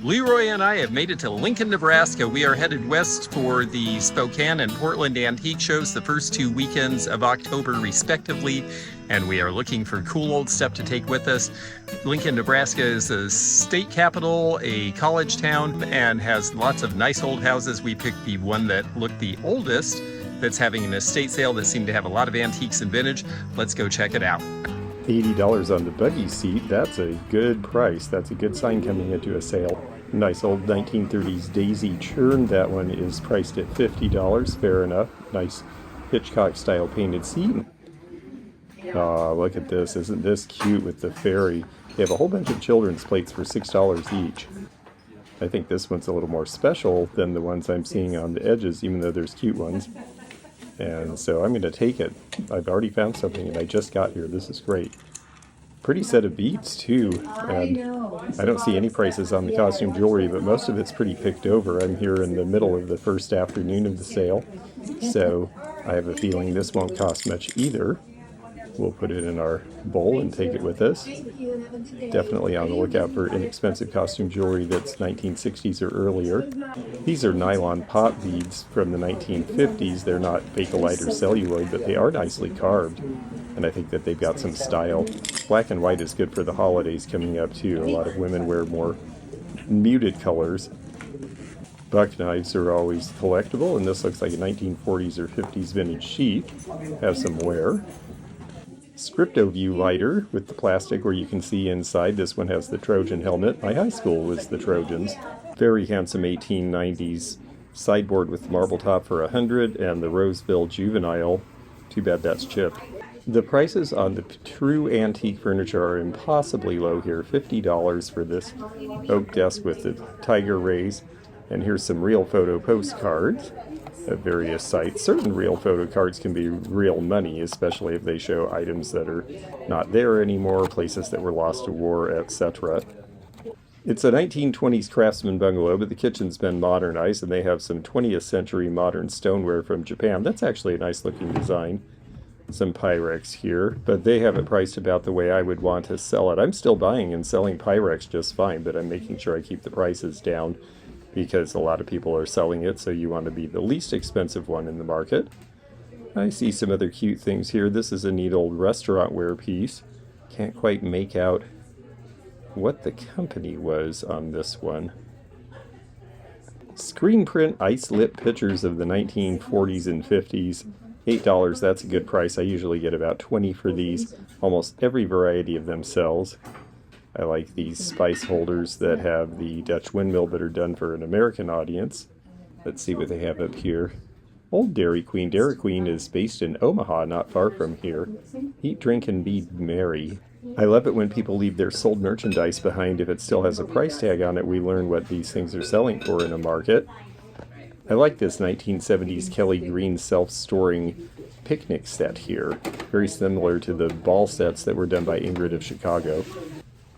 Leroy and I have made it to Lincoln, Nebraska. We are headed west for the Spokane and Portland antique shows the first 2 weekends of October respectively, and we are looking for cool old stuff to take with us. Lincoln, Nebraska is a state capital, a college town, and has lots of nice old houses. We picked the one that looked the oldest, that's having an estate sale that seemed to have a lot of antiques and vintage. Let's go check it out. $80 on the buggy seat, that's a good price. That's a good sign coming into a sale. Nice old 1930s Daisy churn, that one is priced at $50, fair enough. Nice Hitchcock style painted seat. Aw, look at this, isn't this cute with the fairy? They have a whole bunch of children's plates for $6 each. I think this one's a little more special than the ones I'm seeing on the edges, even though there's cute ones. And so I'm going to take it. I've already found something and I just got here. This is great. Pretty set of beads too. And I don't see any prices on the costume jewelry, but most of it's pretty picked over. I'm here in the middle of the first afternoon of the sale. So I have a feeling this won't cost much either. We'll put it in our bowl and take it with us. Definitely on the lookout for inexpensive costume jewelry that's 1960s or earlier. These are nylon pop beads from the 1950s. They're not Bakelite or celluloid, but they are nicely carved. And I think that they've got some style. Black and white is good for the holidays coming up too. A lot of women wear more muted colors. Buck knives are always collectible, and this looks like a 1940s or 50s vintage sheath. Has some wear. Scripto view lighter with the plastic where you can see inside. This one has the Trojan helmet. My high school was the Trojans. Very handsome 1890s sideboard with marble top for $100, and the Roseville Juvenile. Too bad that's chipped. The prices on the true antique furniture are impossibly low here. $50 for this oak desk with the tiger rays. And here's some real photo postcards of various sites. Certain real photo cards can be real money, especially if they show items that are not there anymore, places that were lost to war, etc. It's a 1920s craftsman bungalow, but the kitchen's been modernized, and they have some 20th century modern stoneware from Japan. That's actually a nice looking design. Some Pyrex here, but they have it priced about the way I would want to sell it. I'm still buying and selling Pyrex just fine, but I'm making sure I keep the prices down because a lot of people are selling it, so you want to be the least expensive one in the market. I see some other cute things here. This is a neat old restaurant ware piece. Can't quite make out what the company was on this one. Screen print ice lit pictures of the 1940s and 50s. $8, that's a good price. I usually get about 20 for these. Almost every variety of them sells. I like these spice holders that have the Dutch windmill but are done for an American audience. Let's see what they have up here. Old Dairy Queen. Dairy Queen is based in Omaha, not far from here. Eat, drink, and be merry. I love it when people leave their sold merchandise behind. If it still has a price tag on it, we learn what these things are selling for in a market. I like this 1970s Kelly Green self-storing picnic set here. Very similar to the ball sets that were done by Ingrid of Chicago.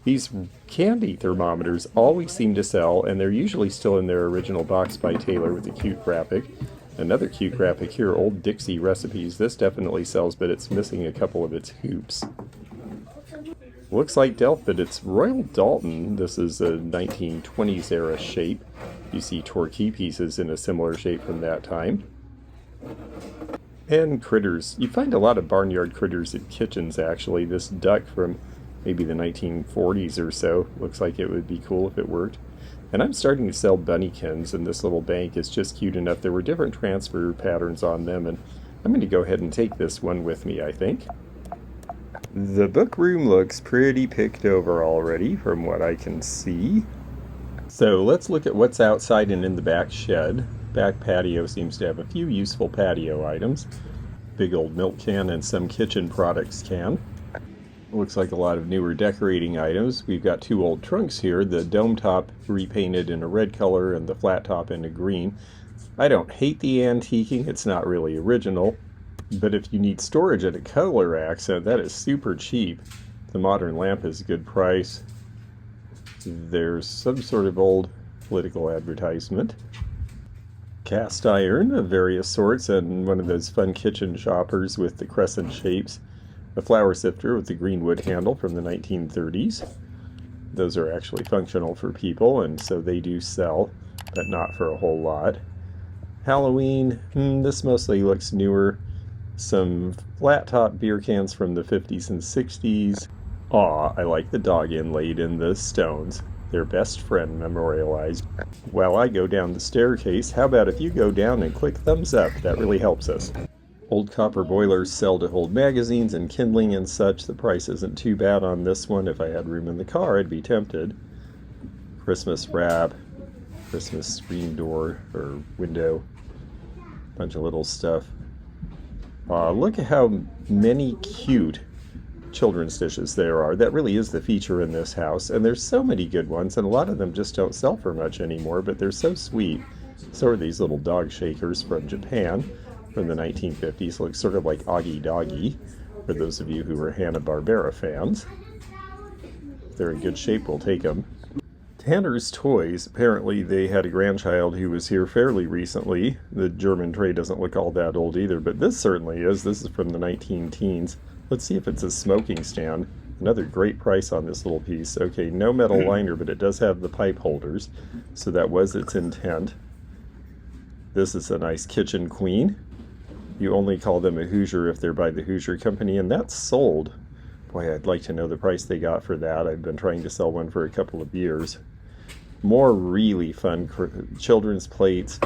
These candy thermometers always seem to sell, and they're usually still in their original box by Taylor with a cute graphic. Another cute graphic here, Old Dixie Recipes. This definitely sells, but it's missing a couple of its hoops. Looks like Delft, but it's Royal Dalton. This is a 1920s era shape. You see Torquay pieces in a similar shape from that time. And critters. You find a lot of barnyard critters in kitchens, actually. This duck from maybe the 1940s or so. Looks like it would be cool if it worked. And I'm starting to sell bunnykins, and this little bank is just cute enough. There were different transfer patterns on them, and I'm going to go ahead and take this one with me, I think. The book room looks pretty picked over already from what I can see. So let's look at what's outside and in the back shed. Back patio seems to have a few useful patio items. Big old milk can and some kitchen products can. Looks like a lot of newer decorating items. We've got 2 old trunks here, the dome top repainted in a red color and the flat top in a green. I don't hate the antiquing, it's not really original, but if you need storage and a color accent, that is super cheap. The modern lamp is a good price. There's some sort of old political advertisement. Cast iron of various sorts and one of those fun kitchen choppers with the crescent shapes. A flour sifter with the green wood handle from the 1930s. Those are actually functional for people, and so they do sell, but not for a whole lot. Halloween, this mostly looks newer. Some flat top beer cans from the 50s and 60s. Aw, I like the dog inlaid in the stones. Their best friend memorialized. While I go down the staircase, how about if you go down and click thumbs up? That really helps us. Old copper boilers sell to hold magazines and kindling and such. The price isn't too bad on this one. If I had room in the car, I'd be tempted. Christmas wrap, Christmas screen door or window, bunch of little stuff. Look at how many cute children's dishes there are. That really is the feature in this house, and there's so many good ones, and a lot of them just don't sell for much anymore, but they're so sweet. So are these little dog shakers from Japan from the 1950s. Look sort of like Augie Doggy, for those of you who are Hanna-Barbera fans. If they're in good shape, we'll take them. Tanner's Toys, apparently they had a grandchild who was here fairly recently. The German tray doesn't look all that old either, but this certainly is. This is from the 19-teens. Let's see if it's a smoking stand. Another great price on this little piece. Okay, no metal liner, but it does have the pipe holders, so that was its intent. This is a nice kitchen queen. You only call them a Hoosier if they're by the Hoosier Company, and that's sold. Boy, I'd like to know the price they got for that. I've been trying to sell one for a couple of years. More really fun children's plates.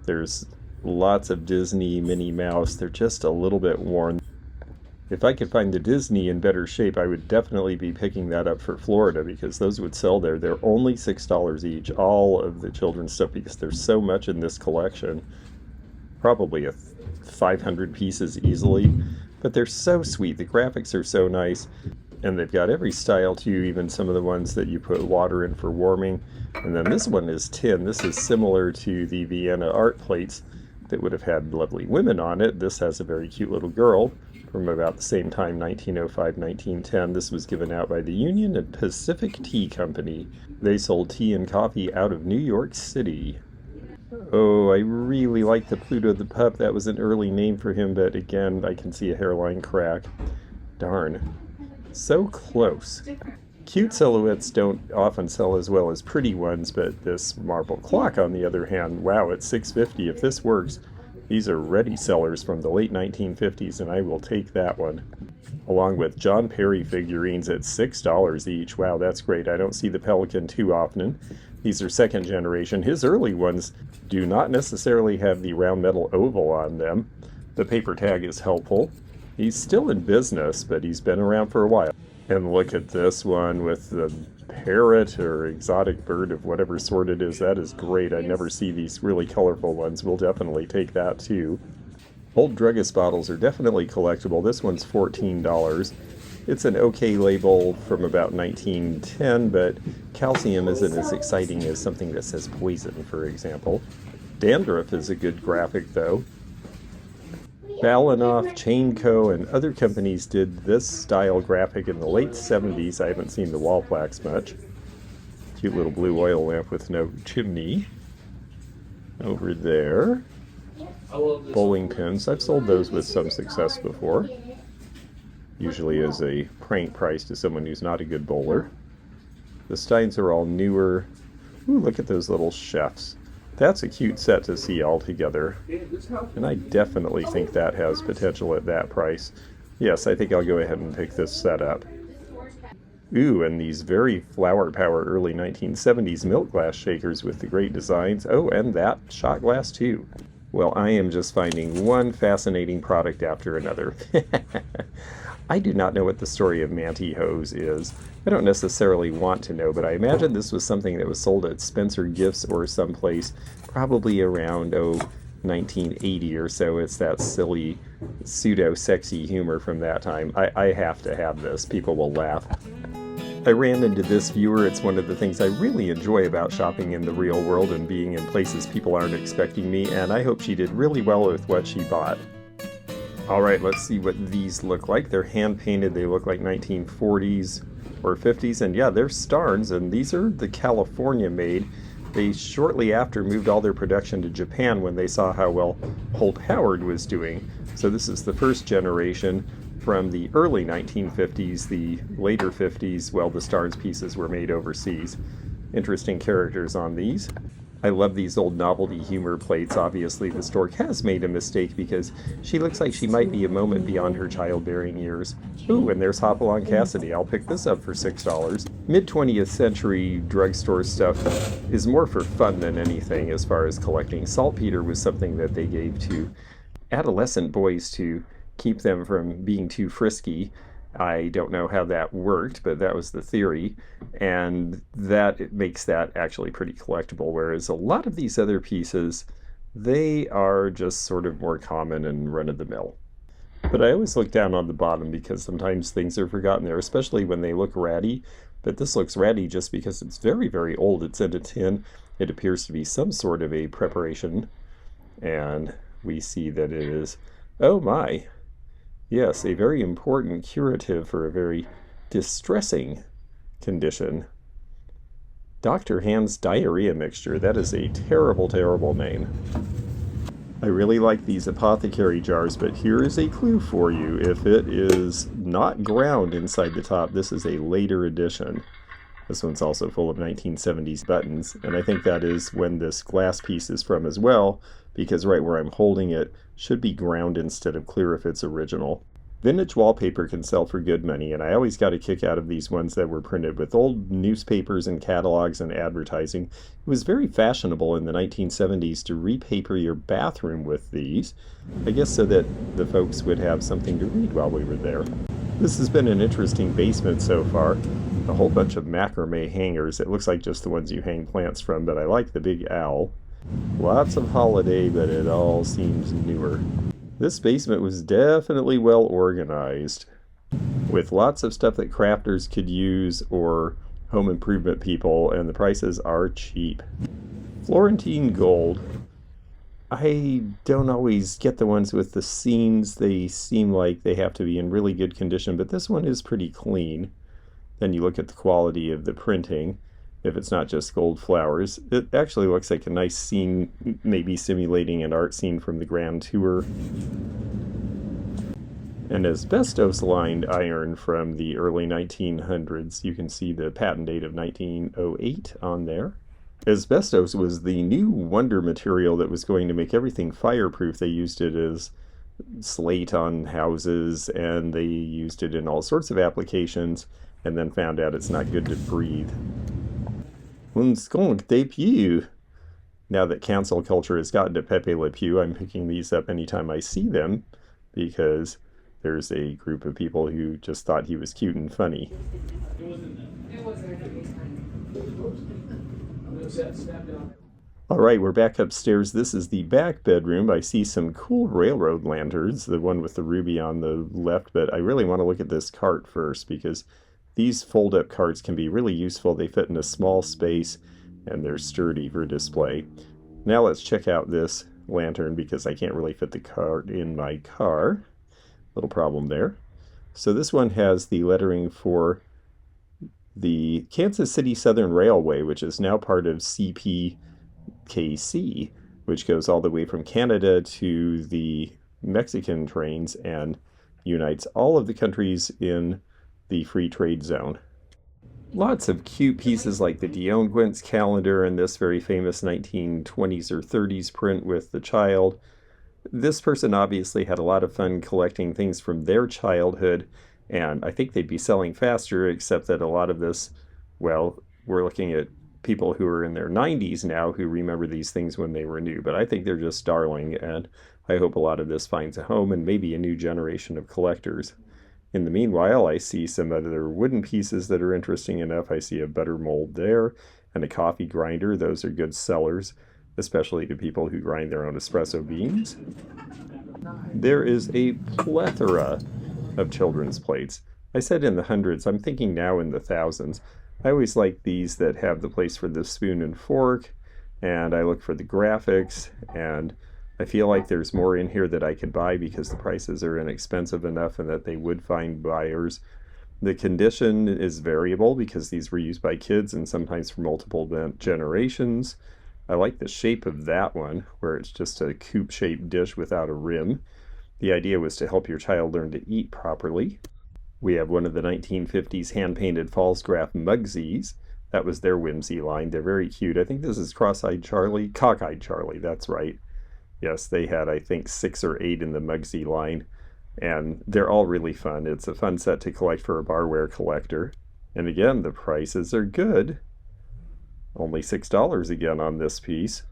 There's lots of Disney, Minnie Mouse. They're just a little bit worn. If I could find the Disney in better shape, I would definitely be picking that up for Florida, because those would sell there. They're only $6 each, all of the children's stuff, because there's so much in this collection. Probably 500 pieces easily, but they're so sweet. The graphics are so nice, and they've got every style too, even some of the ones that you put water in for warming. And then this one is tin. This is similar to the Vienna art plates that would have had lovely women on it. This has a very cute little girl from about the same time, 1905, 1910. This was given out by the Union and Pacific Tea Company. They sold tea and coffee out of New York City. Oh, I really like the Pluto the pup. That was an early name for him, but again, I can see a hairline crack. Darn. So close. Cute silhouettes don't often sell as well as pretty ones, but this marble clock, on the other hand, wow, it's $6.50. If this works, these are ready sellers from the late 1950s, and I will take that one. Along with John Perry figurines at $6 each. Wow, that's great. I don't see the Pelican too often. These are second generation. His early ones do not necessarily have the round metal oval on them. The paper tag is helpful. He's still in business, but he's been around for a while. And look at this one with the parrot or exotic bird of whatever sort it is. That is great. I never see these really colorful ones. We'll definitely take that too. Old druggist bottles are definitely collectible. This one's $14. It's an okay label from about 1910, but calcium isn't as exciting as something that says poison, for example. Dandruff is a good graphic, though. Balinoff, Chain Co., and other companies did this style graphic in the late 70s. I haven't seen the wall plaques much. Cute little blue oil lamp with no chimney. Over there. Bowling pins. I've sold those with some success before. Usually as a prank price to someone who's not a good bowler. The Steins are all newer. Ooh, look at those little chefs. That's a cute set to see all together. And I definitely think that has potential at that price. Yes, I think I'll go ahead and pick this set up. Ooh, and these very flower power early 1970s milk glass shakers with the great designs. Oh, and that shot glass too. Well, I am just finding one fascinating product after another. I do not know what the story of Manti Hose is. I don't necessarily want to know, but I imagine this was something that was sold at Spencer Gifts or someplace, probably around, 1980 or so. It's that silly, pseudo-sexy humor from that time. I have to have this. People will laugh. I ran into this viewer. It's one of the things I really enjoy about shopping in the real world and being in places people aren't expecting me, and I hope she did really well with what she bought. Alright, let's see what these look like. They're hand-painted. They look like 1940s or 50s, and yeah, they're Starns, and these are the California-made. They shortly after moved all their production to Japan when they saw how well Holt Howard was doing. So this is the first generation. from the early 1950s. The later 50s, well, the Stars pieces were made overseas. Interesting characters on these. I love these old novelty humor plates. Obviously, the stork has made a mistake because she looks like she might be a moment beyond her childbearing years. Ooh, and there's Hopalong Cassidy. I'll pick this up for $6. Mid-20th century drugstore stuff is more for fun than anything as far as collecting. Saltpeter was something that they gave to adolescent boys to keep them from being too frisky. I don't know how that worked, but that was the theory, and that it makes that actually pretty collectible, whereas a lot of these other pieces, they are just sort of more common and run-of-the-mill. But I always look down on the bottom because sometimes things are forgotten there, especially when they look ratty. But this looks ratty just because it's very, very old. It's in a tin. It appears to be some sort of a preparation, and we see that it is, oh my, yes, a very important curative for a very distressing condition. Dr. Hand's diarrhea mixture. That is a terrible, terrible name. I really like these apothecary jars, but here is a clue for you. If it is not ground inside the top, this is a later edition. This one's also full of 1970s buttons, and I think that is when this glass piece is from as well, because right where I'm holding it should be ground instead of clear if it's original. Vintage wallpaper can sell for good money, and I always got a kick out of these ones that were printed with old newspapers and catalogs and advertising. It was very fashionable in the 1970s to repaper your bathroom with these, I guess so that the folks would have something to read while we were there. This has been an interesting basement so far. A whole bunch of macrame hangers. It looks like just the ones you hang plants from, but I like the big owl. Lots of holiday, but it all seems newer. This basement was definitely well organized, with lots of stuff that crafters could use or home improvement people, and the prices are cheap. Florentine gold. I don't always get the ones with the seams. They seem like they have to be in really good condition, but this one is pretty clean. Then you look at the quality of the printing. If it's not just gold flowers, it actually looks like a nice scene, maybe simulating an art scene from the Grand Tour. An asbestos-lined iron from the early 1900s. You can see the patent date of 1908 on there. Asbestos was the new wonder material that was going to make everything fireproof. They used it as slate on houses, and they used it in all sorts of applications, and then found out it's not good to breathe. Un skunk de pew. Now that cancel culture has gotten to Pepe Le Pew, I'm picking these up anytime I see them, because there's a group of people who just thought he was cute and funny. All right, we're back upstairs. This is the back bedroom. I see some cool railroad lanterns, the one with the ruby on the left, but I really want to look at this cart first, because these fold-up carts can be really useful. They fit in a small space, and they're sturdy for display. Now let's check out this lantern, because I can't really fit the cart in my car. Little problem there. So this one has the lettering for the Kansas City Southern Railway, which is now part of CPKC, which goes all the way from Canada to the Mexican trains and unites all of the countries in the free trade zone. Lots of cute pieces like the Deonquents calendar and this very famous 1920s or 30s print with the child. This person obviously had a lot of fun collecting things from their childhood, and I think they'd be selling faster, except that a lot of this, well, we're looking at people who are in their 90s now who remember these things when they were new, but I think they're just darling, and I hope a lot of this finds a home and maybe a new generation of collectors. In the meanwhile, I see some other wooden pieces that are interesting enough. I see a butter mold there and a coffee grinder. Those are good sellers, especially to people who grind their own espresso beans. There is a plethora of children's plates. I said in the hundreds. I'm thinking now in the thousands. I always like these that have the place for the spoon and fork, and I look for the graphics, and I feel like there's more in here that I could buy because the prices are inexpensive enough and that they would find buyers. The condition is variable because these were used by kids and sometimes for multiple generations. I like the shape of that one, where it's just a coupe-shaped dish without a rim. The idea was to help your child learn to eat properly. We have one of the 1950s hand-painted Falstaff Mugsies. That was their whimsy line. They're very cute. I think this is Cross-Eyed Charlie. Cockeyed Charlie, that's right. Yes, they had, I think, 6 or 8 in the Mugsy line. And they're all really fun. It's a fun set to collect for a barware collector. And again, the prices are good. Only $6 again on this piece.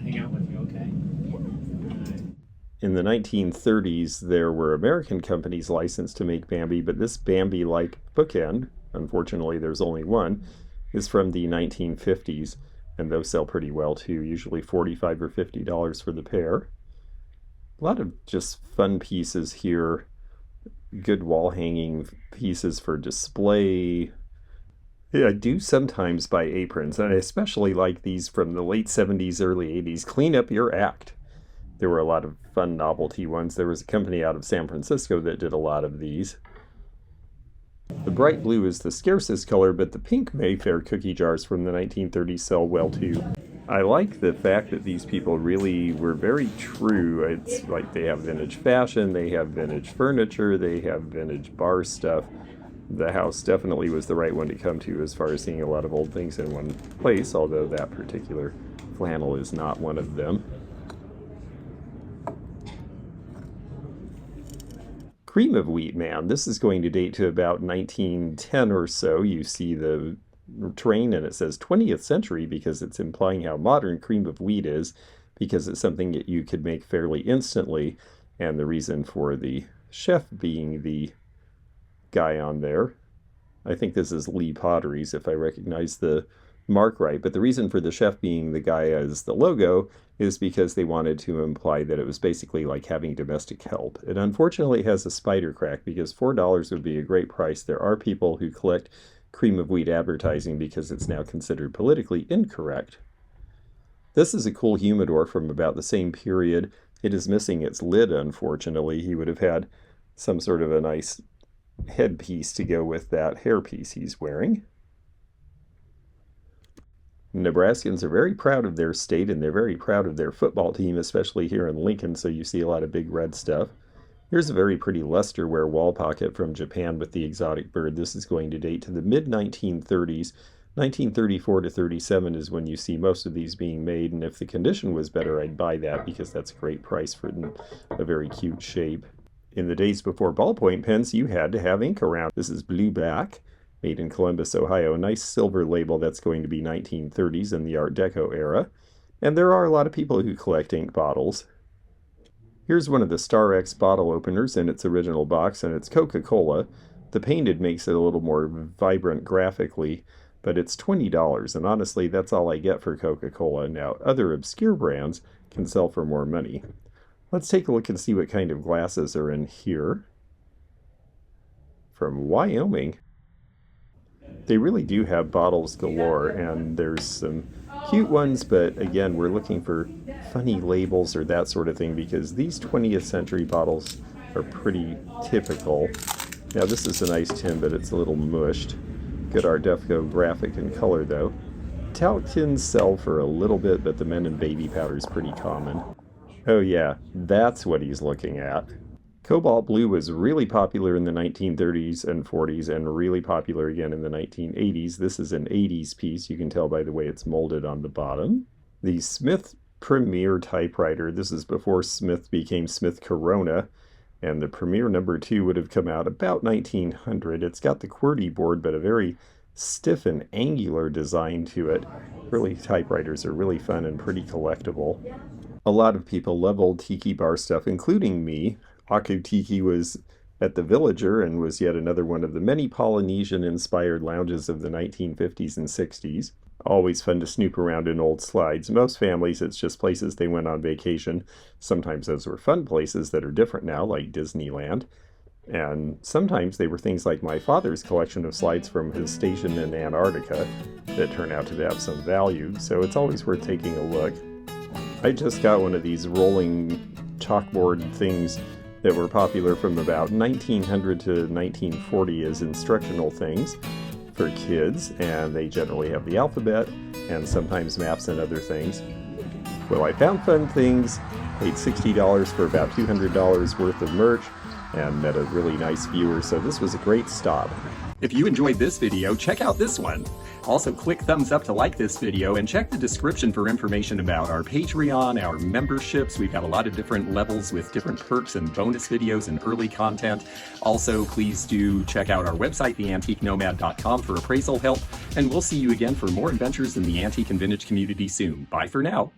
Hang out with you, okay? In the 1930s, there were American companies licensed to make Bambi, but this Bambi-like bookend, unfortunately there's only one, is from the 1950s, and those sell pretty well too, usually $45 or $50 for the pair. A lot of just fun pieces here, good wall hanging pieces for display. Yeah, I do sometimes buy aprons, and I especially like these from the late 70s, early 80s. Clean up your act. There were a lot of fun novelty ones. There was a company out of San Francisco that did a lot of these. The bright blue is the scarcest color, but the pink Mayfair cookie jars from the 1930s sell well too. I like the fact that these people really were very true. It's like they have vintage fashion, they have vintage furniture, they have vintage bar stuff. The house definitely was the right one to come to as far as seeing a lot of old things in one place, although that particular flannel is not one of them. Cream of Wheat Man. This is going to date to about 1910 or so. You see the train and it says 20th century because it's implying how modern cream of wheat is, because it's something that you could make fairly instantly, and the reason for the chef being the guy on there. I think this is Lee Potteries if I recognize the mark right, but the reason for the chef being the guy as the logo is because they wanted to imply that it was basically like having domestic help. It unfortunately has a spider crack because $4 would be a great price. There are people who collect cream of wheat advertising because it's now considered politically incorrect. This is a cool humidor from about the same period. It is missing its lid, unfortunately. He would have had some sort of a nice headpiece to go with that hairpiece he's wearing. Nebraskans are very proud of their state, and they're very proud of their football team, especially here in Lincoln, so you see a lot of big red stuff. Here's a very pretty lusterware wall pocket from Japan with the exotic bird. This is going to date to the mid-1930s. 1934 to 37 is when you see most of these being made, and if the condition was better, I'd buy that because that's a great price for a very cute shape. In the days before ballpoint pens, you had to have ink around. This is Blue Back, made in Columbus, Ohio. Nice silver label. That's going to be 1930s in the Art Deco era. And there are a lot of people who collect ink bottles. Here's one of the Star X bottle openers in its original box, and it's Coca-Cola. The painted makes it a little more vibrant graphically, but it's $20, and honestly, that's all I get for Coca-Cola. Now, other obscure brands can sell for more money. Let's take a look and see what kind of glasses are in here. From Wyoming. They really do have bottles galore, and there's some cute ones, but again, we're looking for funny labels or that sort of thing because these 20th century bottles are pretty typical. Now, this is a nice tin, but it's a little mushed. Good Art Deco graphic and color, though. Talc tins sell for a little bit, but the men and baby powder is pretty common. Oh yeah, that's what he's looking at. Cobalt blue was really popular in the 1930s and 40s and really popular again in the 1980s. This is an 80s piece. You can tell by the way it's molded on the bottom. The Smith Premier typewriter. This is before Smith became Smith Corona, and the Premier number 2 would have come out about 1900. It's got the QWERTY board, but a very stiff and angular design to it. Really, typewriters are really fun and pretty collectible. A lot of people love old tiki bar stuff, including me. Aku Tiki was at the Villager and was yet another one of the many Polynesian-inspired lounges of the 1950s and 60s. Always fun to snoop around in old slides. Most families, it's just places they went on vacation. Sometimes those were fun places that are different now, like Disneyland. And sometimes they were things like my father's collection of slides from his station in Antarctica that turn out to have some value, so it's always worth taking a look. I just got one of these rolling chalkboard things that were popular from about 1900 to 1940 as instructional things for kids, and they generally have the alphabet and sometimes maps and other things. Well, I found fun things, paid $60 for about $200 worth of merch, and met a really nice viewer, so this was a great stop. If you enjoyed this video, check out this one. Also, click thumbs up to like this video and check the description for information about our Patreon, our memberships. We've got a lot of different levels with different perks and bonus videos and early content. Also, please do check out our website, theantiquenomad.com, for appraisal help. And we'll see you again for more adventures in the antique and vintage community soon. Bye for now.